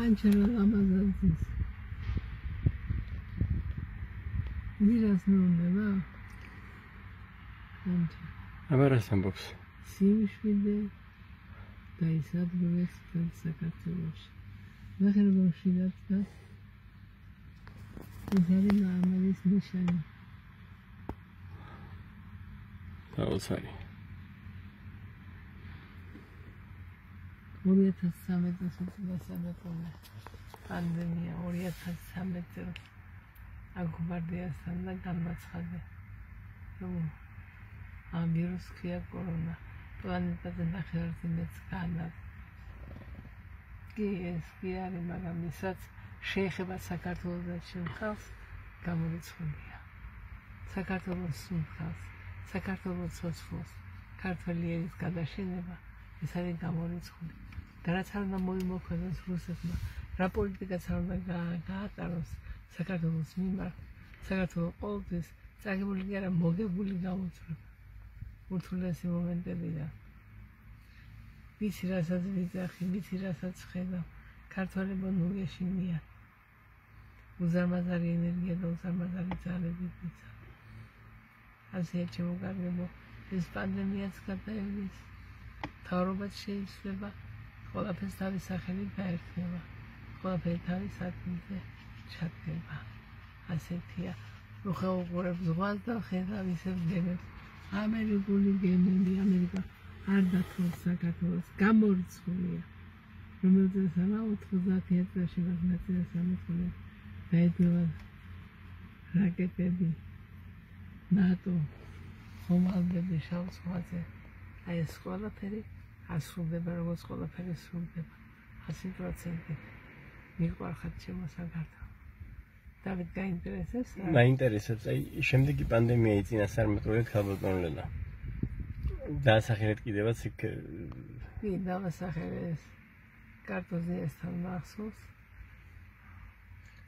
Qanchara lamazadzis. Miras meundeba? Qanchara. Abaras ambops. Simshvide დაისადგურეს საქართველოში. ნახე როგორ შიდაც და ეს არის მამალის ნიშანი. დაუცარი. 2013 წელს ამეთქვა პანდემია 2013 წელს აგუბარდიასთან და განმაცხადე რომ ამ ვირუსს ქვია კორონა პლანეტაზე ნახევარზე მეც განა კი ეს კი არის მაგრამ ისაც შეეხება საქართველოს და ჩემ ხალხს გამორიცხულია საქართველოს ხალხს საქართველოს სოციალს ქართველი ერის გადაშენება ეს არის გამორიცხული და რაც არ უნდა მოიმოქმედოს რუსეთმა რა პოლიტიკაც არ უნდა გაატაროს საქართველოს მიმართ საქართველოს ყოველთვის წაგებული კი არა მოგებული გამოწვევა ურთულესი მომენტებია ვიცი რასაც ვიძახი ვიცი რასაც ხედავ ქართველებო ნუ ეშინია უზარმაზარი ენერგია და უზარმაზარი ძალები ვიცა ასეა ჩემო კარგებო ეს პანდემიაც გადაივლის თავრობაც შეიცვლება ყველაფერს თავის სახელით გაერთიანება ყველაფერი თავის ადგილზე ჩადგება ასეთია რო ხეუყურებს ზღვას და ხედავ ისევ გემებს ამერიკული გემები ამერიკა არ დათმობს საქართველოს გამორიცხულია რომელზეც ამა 90 წელს მასწავლეს ამოწმე დაეძება რაკეტები ნატო ხომალდები შავ ზღვაზე აი ეს ყველაფერი ასრულდება როგორც ყველაფერი სრულდება 100% მიყვარხარ ჩემო საქართველო დავით გაინტერესებს მაინტერესებს აი შემდეგი პანდემიայի წინასწარმეტყველად ხალბატონელა დაასახელეთ კიდევაც იქ კი დავასახელეს კარტოზიასთან მახსოვს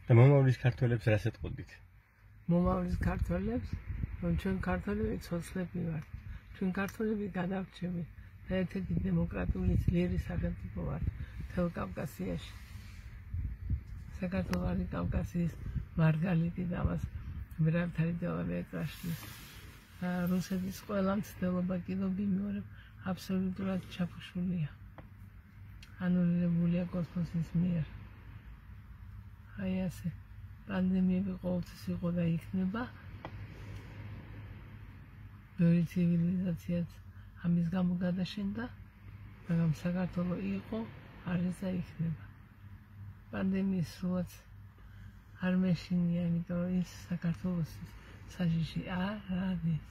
და მომავლის ქართველებს რას ეტყოდით მომავლის ქართველებს რომ ჩვენ ქართველები ცოცხლები ვართ ჩვენ ქართველები გადავრჩებით და ერთ-ერთი დემოკრატიული ძლიერი სახელმწიფო ვართ მთელ კავკასიაში საქართველო არის კავკასიის მარგალიტი და მას ვერავითარი ძალები ეწაშლის რუსეთის ყველა მცდელობა კიდობი მეორე აბსოლუტურად ჩაფუშულია ანულირებულია კოსმოსის მიერ აი ასე პანდემიები ყოველთვის იყო და იქნება ბევრი ცივილიზაციაც ამის გამო გადაშენდა მაგრამ საქართველო იყო არის და იქნება პანდემიის სულაც არ მეშინია იმიტომ რომ ის საქართველოს საშიში არ არის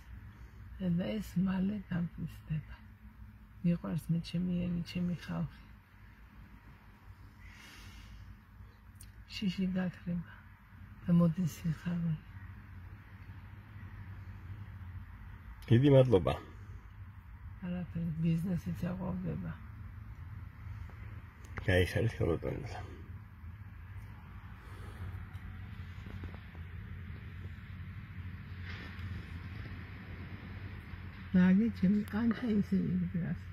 და ეს მალე დამტვისდება მიყვარს მე ჩემი ელი ჩემი ხალხი შიში გაქრება და მოდის სიხარული დიდი მადლობა არაფერი ბიზნესიც აყვავდება გაიხარეთ ხალბატონელა Nagi, ჩემი ყანჩა ისე იგდრას.